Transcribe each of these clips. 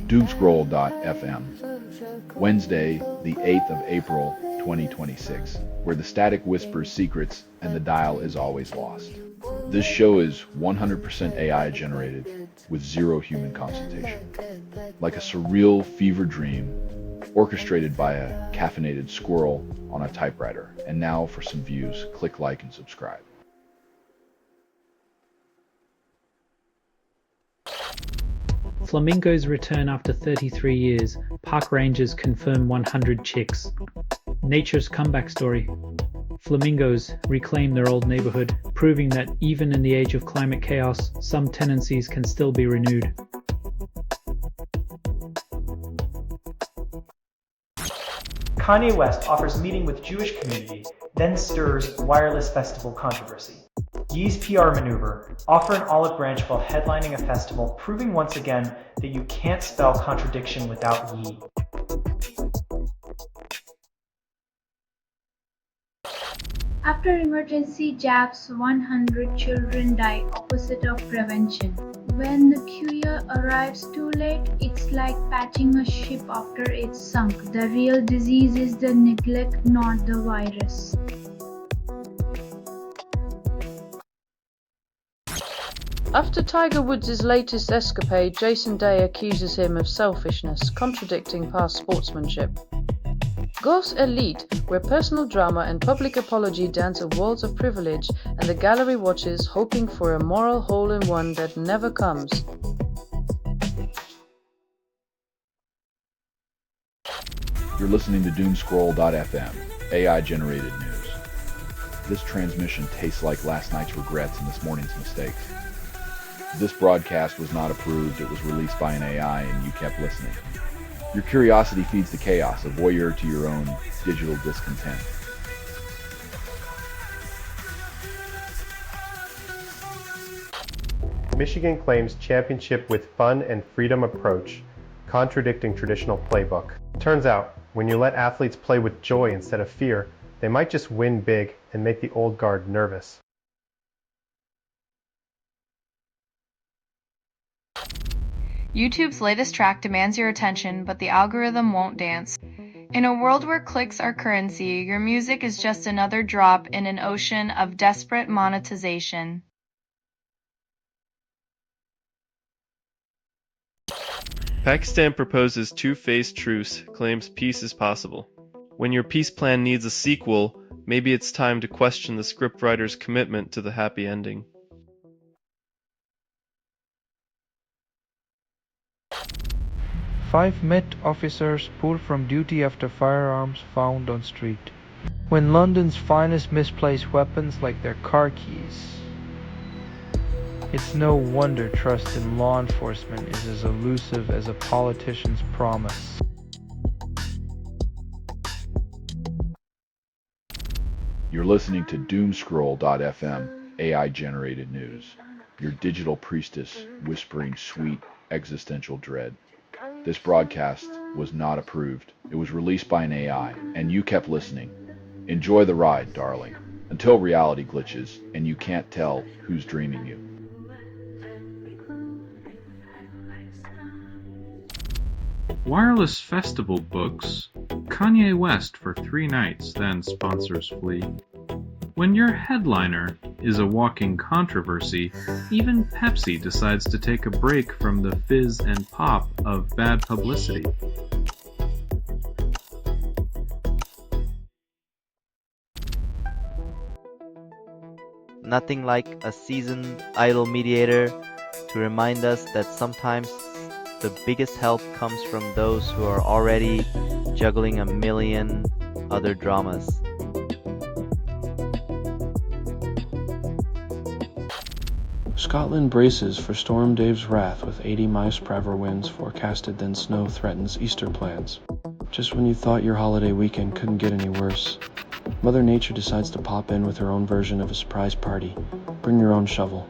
Doomscroll.fm, Wednesday, the 8th of April, 2026, where the static whispers secrets and the dial is always lost. This show is 100% AI generated with zero human consultation. Like a surreal fever dream orchestrated by a caffeinated squirrel on a typewriter. And now for some views, click like and subscribe. Flamingos return after 33 years. Park rangers confirm 100 chicks. Nature's comeback story. Flamingos reclaim their old neighborhood, proving that even in the age of climate chaos, some tenancies can still be renewed. Kanye West offers meeting with Jewish community, then stirs wireless festival controversy. Yee's PR maneuver, offer an olive branch while headlining a festival, proving once again that you can't spell contradiction without Yee. After emergency jabs, 100 children die opposite of prevention. When the cure arrives too late, it's like patching a ship after it's sunk. The real disease is the neglect, not the virus. After Tiger Woods' latest escapade, Jason Day accuses him of selfishness, contradicting past sportsmanship. Go's Elite, where personal drama and public apology dance on walls of privilege, and the gallery watches, hoping for a moral hole-in-one that never comes. You're listening to Doomscroll.fm, AI-generated news. This transmission tastes like last night's regrets and this morning's mistakes. This broadcast was not approved, it was released by an AI, and you kept listening. Your curiosity feeds the chaos, a voyeur to your own digital discontent. Michigan claims championship with fun and freedom approach, contradicting traditional playbook. Turns out, when you let athletes play with joy instead of fear, they might just win big and make the old guard nervous. YouTube's latest track demands your attention, but the algorithm won't dance. In a world where clicks are currency, your music is just another drop in an ocean of desperate monetization. Pakistan proposes two-phase truce, claims peace is possible. When your peace plan needs a sequel, maybe it's time to question the scriptwriter's commitment to the happy ending. Five Met officers pulled from duty after firearms found on street. When London's finest misplace weapons like their car keys. It's no wonder trust in law enforcement is as elusive as a politician's promise. You're listening to Doomscroll.fm, AI-generated news. Your digital priestess whispering sweet existential dread. This broadcast was not approved. It was released by an AI, and you kept listening. Enjoy the ride, darling, until reality glitches and you can't tell who's dreaming you. Wireless festival books Kanye West for 3 nights, then sponsors flee. When your headliner is a walking controversy, even Pepsi decides to take a break from the fizz and pop of bad publicity. Nothing like a seasoned idol mediator to remind us that sometimes the biggest help comes from those who are already juggling a million other dramas. Scotland braces for Storm Dave's wrath with 80 mph winds forecasted, then snow threatens Easter plans. Just when you thought your holiday weekend couldn't get any worse, Mother Nature decides to pop in with her own version of a surprise party. Bring your own shovel.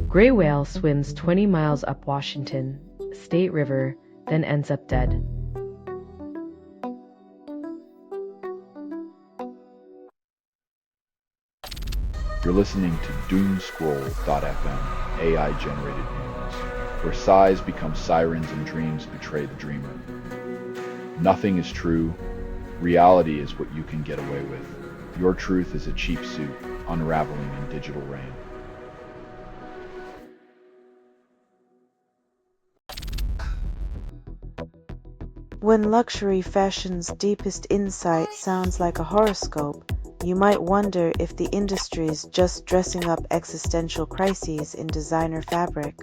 Gray whale swims 20 miles up Washington State River, then ends up dead. You're listening to Doomscroll.fm, AI-generated news, where sighs become sirens and dreams betray the dreamer. Nothing is true. Reality is what you can get away with. Your truth is a cheap suit, unraveling in digital rain. When luxury fashion's deepest insight sounds like a horoscope, you might wonder if the industry's just dressing up existential crises in designer fabric.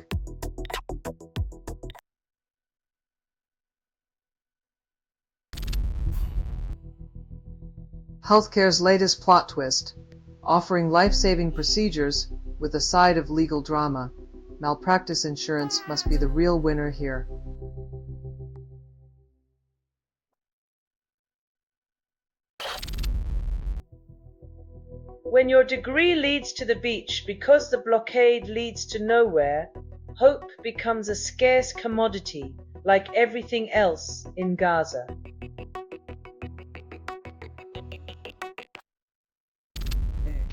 Healthcare's latest plot twist, offering life-saving procedures with a side of legal drama. Malpractice insurance must be the real winner here. When your degree leads to the beach because the blockade leads to nowhere, hope becomes a scarce commodity like everything else in Gaza.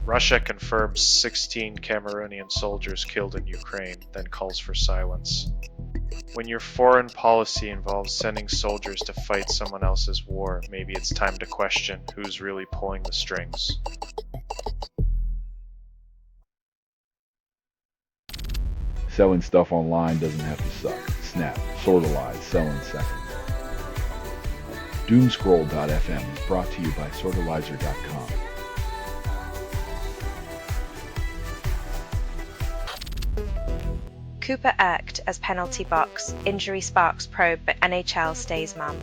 Russia confirms 16 Cameroonian soldiers killed in Ukraine, then calls for silence. When your foreign policy involves sending soldiers to fight someone else's war, maybe it's time to question who's really pulling the strings. Selling stuff online doesn't have to suck. Snap, Sortalize, sell in seconds. Doomscroll.fm is brought to you by Sortalizer.com. Cooper irked as penalty box, injury sparks probe but NHL stays mum.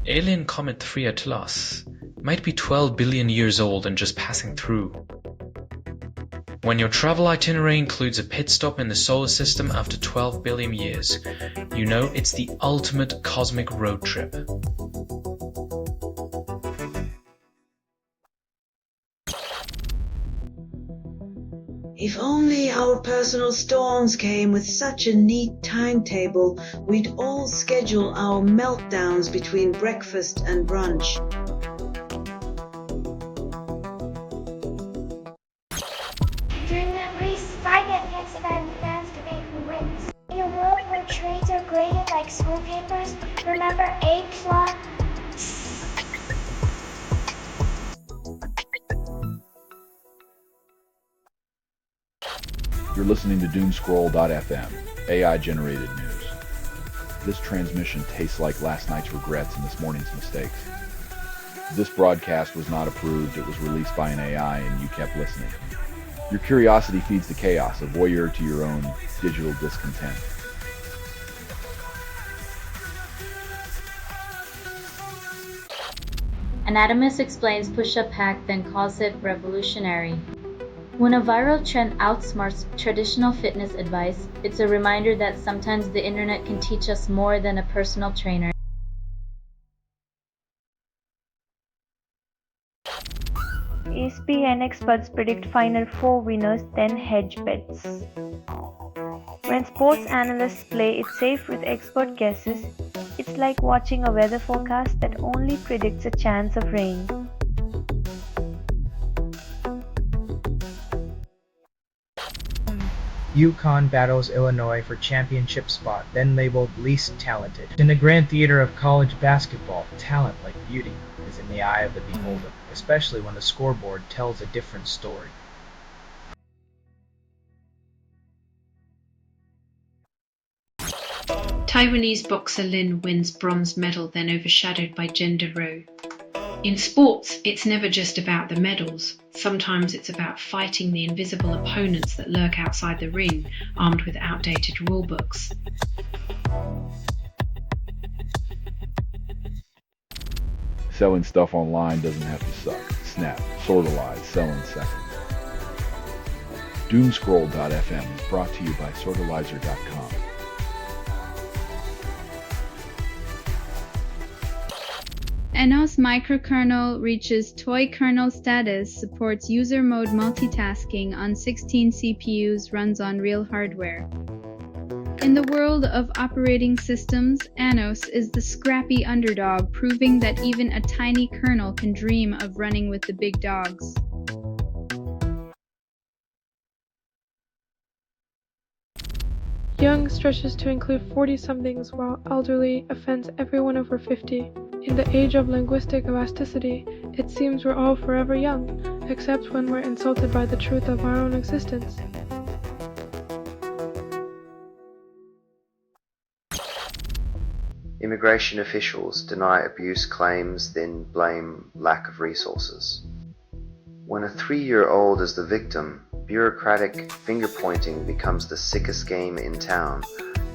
Alien Comet 3 Atlas might be 12 billion years old and just passing through. When your travel itinerary includes a pit stop in the solar system after 12 billion years, you know it's the ultimate cosmic road trip. If only our personal storms came with such a neat timetable, we'd all schedule our meltdowns between breakfast and brunch. During the race, I get picks and fans debate who wins. In a world where trades are graded like school papers, remember A+. You're listening to Doomscroll.fm, AI-generated news. This transmission tastes like last night's regrets and this morning's mistakes. This broadcast was not approved, it was released by an AI and you kept listening. Your curiosity feeds the chaos, a voyeur to your own digital discontent. Anatomist explains push-up hack, then calls it revolutionary. When a viral trend outsmarts traditional fitness advice, it's a reminder that sometimes the internet can teach us more than a personal trainer. ESPN experts predict Final Four winners, then hedge bets. When sports analysts play it safe with expert guesses, it's like watching a weather forecast that only predicts a chance of rain. UConn battles Illinois for championship spot, then labeled least talented. In the grand theater of college basketball, talent, like beauty, is in the eye of the beholder, especially when the scoreboard tells a different story. Taiwanese boxer Lin wins bronze medal, then overshadowed by gender row. In sports, it's never just about the medals. Sometimes it's about fighting the invisible opponents that lurk outside the ring, armed with outdated rulebooks. Selling stuff online doesn't have to suck. snap, sorta lies, sell in seconds. Doomscroll.fm is brought to you by sortalizer.com. NOS microkernel reaches toy kernel status, supports user mode multitasking on 16 CPUs, runs on real hardware. In the world of operating systems, ANOS is the scrappy underdog, proving that even a tiny kernel can dream of running with the big dogs. Young stretches to include 40-somethings, while elderly offends everyone over 50. In the age of linguistic elasticity, it seems we're all forever young, except when we're insulted by the truth of our own existence. Immigration officials deny abuse claims, then blame lack of resources. When a 3-year-old is the victim, bureaucratic finger-pointing becomes the sickest game in town,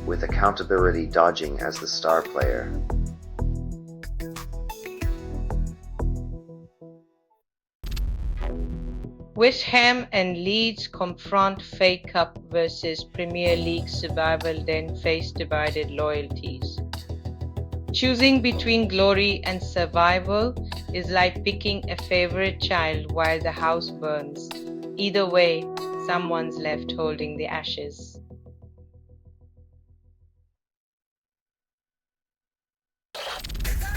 with accountability dodging as the star player. West Ham and Leeds confront FA Cup versus Premier League survival, then face divided loyalties. Choosing between glory and survival is like picking a favorite child while the house burns. Either way, someone's left holding the ashes.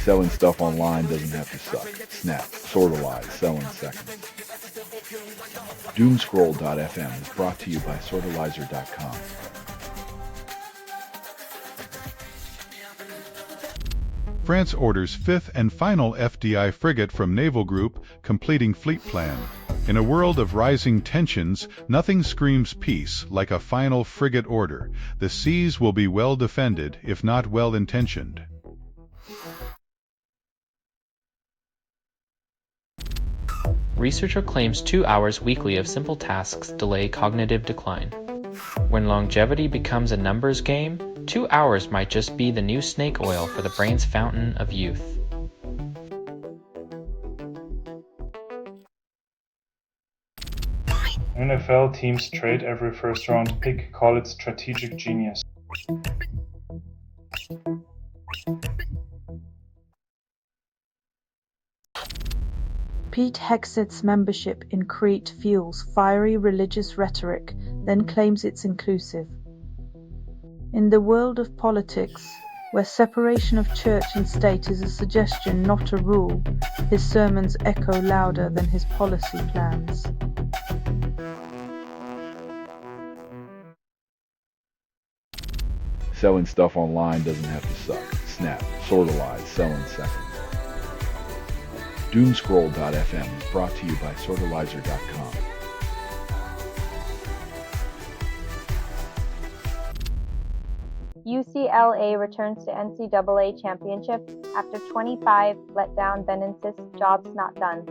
Selling stuff online doesn't have to suck. Snap, sorta lies, sell in seconds. Doomscroll.fm is brought to you by sortalizer.com. France orders fifth and final FDI frigate from Naval Group, completing fleet plan. In a world of rising tensions, nothing screams peace like a final frigate order. The seas will be well defended, if not well intentioned. Researcher claims 2 hours weekly of simple tasks delay cognitive decline. When longevity becomes a numbers game, 2 hours might just be the new snake oil for the brain's fountain of youth. NFL teams trade every first-round pick, call it strategic genius. Pete Hexet's membership in Crete fuels fiery religious rhetoric, then claims it's inclusive. In the world of politics, where separation of church and state is a suggestion, not a rule, his sermons echo louder than his policy plans. Selling stuff online doesn't have to suck. Snap, sorta lies, sell in seconds. Doomscroll.fm is brought to you by sortalizer.com. UCLA returns to NCAA championship after 25 letdown, then insists job's not done.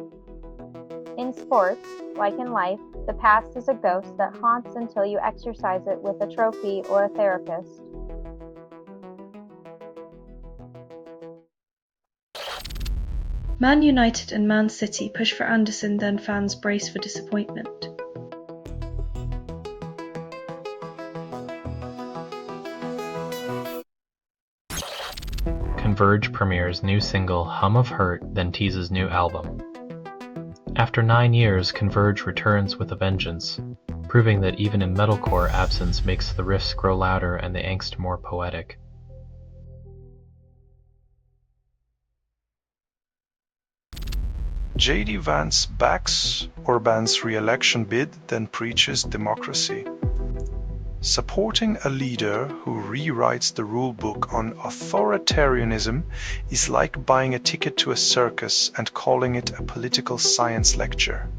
In sports, like in life, the past is a ghost that haunts until you exorcise it with a trophy or a therapist. Man United and Man City push for Anderson, then fans brace for disappointment. Converge premieres new single Hum of Hurt, then teases new album. After 9 years, Converge returns with a vengeance, proving that even in metalcore, absence makes the riffs grow louder and the angst more poetic. J.D. Vance backs Orban's re-election bid, then preaches democracy. Supporting a leader who rewrites the rulebook on authoritarianism is like buying a ticket to a circus and calling it a political science lecture.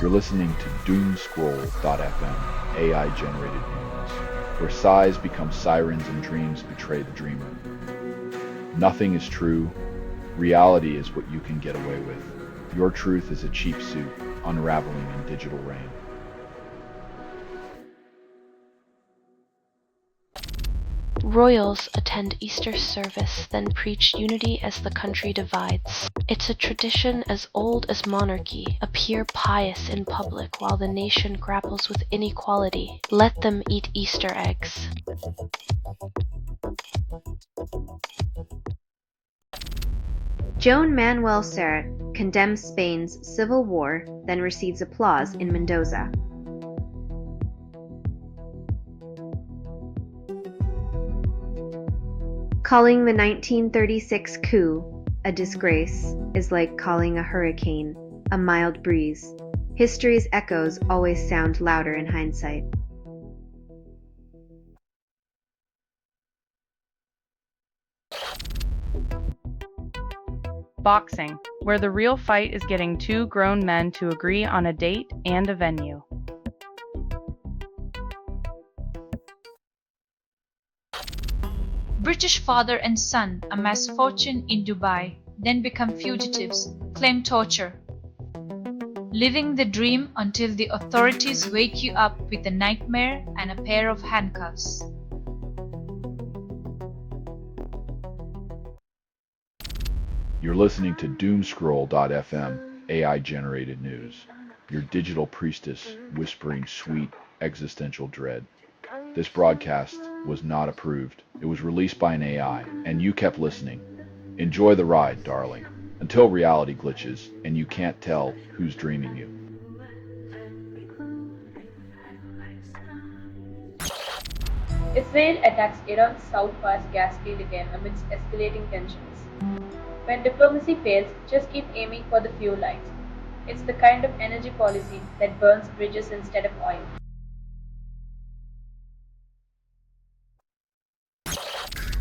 You're listening to Doomscroll.fm, AI-generated news, where sighs become sirens and dreams betray the dreamer. Nothing is true. Reality is what you can get away with. Your truth is a cheap suit, unraveling in digital rain. Royals attend Easter service, then preach unity as the country divides. It's a tradition as old as monarchy, appear pious in public while the nation grapples with inequality. Let them eat Easter eggs. Joan Manuel Serrat condemns Spain's civil war, then receives applause in Mendoza. Calling the 1936 coup a disgrace is like calling a hurricane a mild breeze. History's echoes always sound louder in hindsight. Boxing, where the real fight is getting two grown men to agree on a date and a venue. British father and son amass fortune in Dubai, then become fugitives, claim torture. Living the dream until the authorities wake you up with a nightmare and a pair of handcuffs. You're listening to Doomscroll.fm, AI-generated news. Your digital priestess whispering sweet existential dread. This broadcast was not approved. It was released by an AI, and you kept listening. Enjoy the ride, darling, until reality glitches and you can't tell who's dreaming you. Israel attacks Iran's southwest gas field again amidst escalating tensions. When diplomacy fails, just keep aiming for the fuel lines. It's the kind of energy policy that burns bridges instead of oil.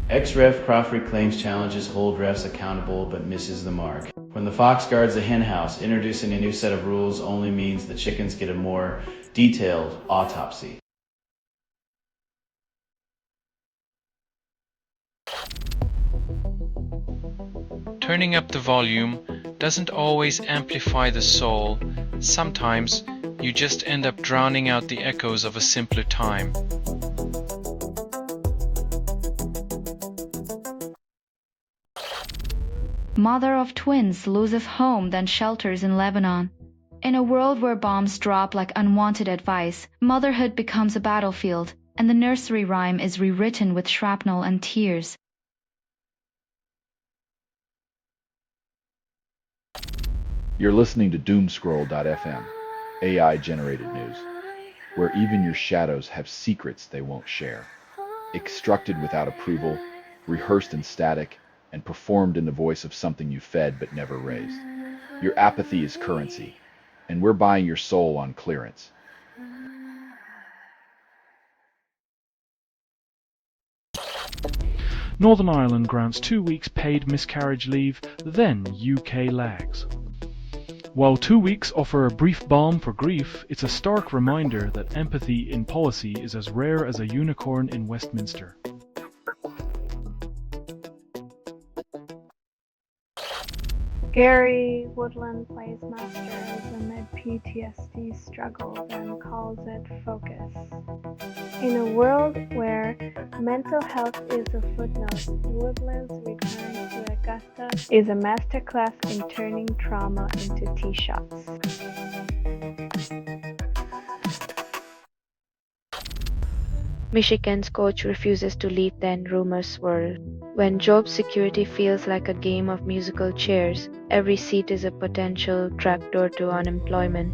Ex-Ref Crawford claims challenges hold refs accountable but misses the mark. When the fox guards the hen house, introducing a new set of rules only means the chickens get a more detailed autopsy. Turning up the volume doesn't always amplify the soul. Sometimes you just end up drowning out the echoes of a simpler time. Mother of twins loses home then shelters in Lebanon. In a world where bombs drop like unwanted advice, motherhood becomes a battlefield, and the nursery rhyme is rewritten with shrapnel and tears. You're listening to Doomscroll.fm, AI-generated news, where even your shadows have secrets they won't share. Extracted without approval, rehearsed in static, and performed in the voice of something you fed but never raised. Your apathy is currency, and we're buying your soul on clearance. Northern Ireland grants 2 weeks paid miscarriage leave, then UK lags. While 2 weeks offer a brief balm for grief, it's a stark reminder that empathy in policy is as rare as a unicorn in Westminster. Gary Woodland plays Masters amid PTSD struggle, then calls it focus. In a world where mental health is a footnote, Woodland's return to Augusta is a masterclass in turning trauma into tee shots. Michigan's coach refuses to lead, then rumors swirl. When job security feels like a game of musical chairs, every seat is a potential trapdoor to unemployment.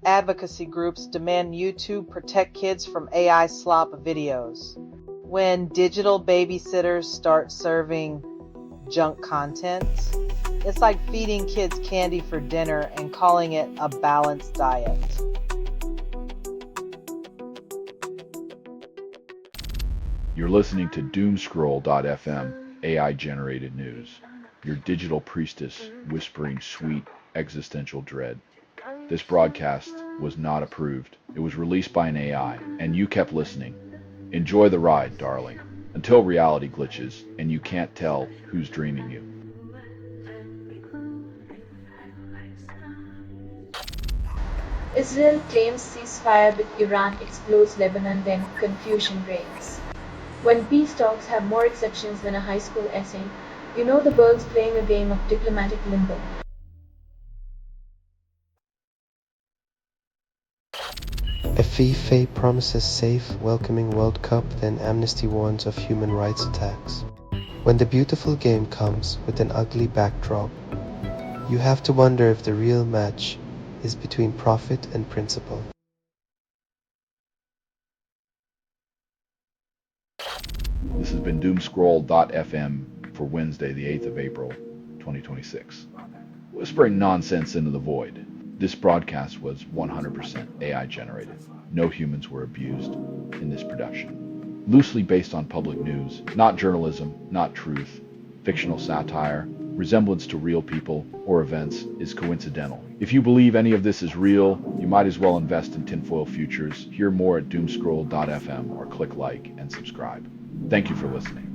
Advocacy groups demand YouTube protect kids from AI slop videos. When digital babysitters start serving junk content, it's like feeding kids candy for dinner and calling it a balanced diet. You're listening to Doomscroll.fm, AI-generated news. Your digital priestess whispering sweet existential dread. This broadcast was not approved. It was released by an AI, and you kept listening. Enjoy the ride, darling, until reality glitches and you can't tell who's dreaming you. Israel claims ceasefire with Iran explodes Lebanon, then confusion reigns. When peace talks have more exceptions than a high school essay, you know the world's playing a game of diplomatic limbo. A FIFA promises safe, welcoming World Cup, then Amnesty warns of human rights attacks. When the beautiful game comes with an ugly backdrop, you have to wonder if the real match is between profit and principle. This has been Doomscroll.fm for Wednesday, the 8th of April, 2026. Whispering nonsense into the void. This broadcast was 100% AI generated. No humans were abused in this production. Loosely based on public news, not journalism, not truth, fictional satire, resemblance to real people or events is coincidental. If you believe any of this is real, you might as well invest in tinfoil futures. Hear more at Doomscroll.fm or click like and subscribe. Thank you for listening.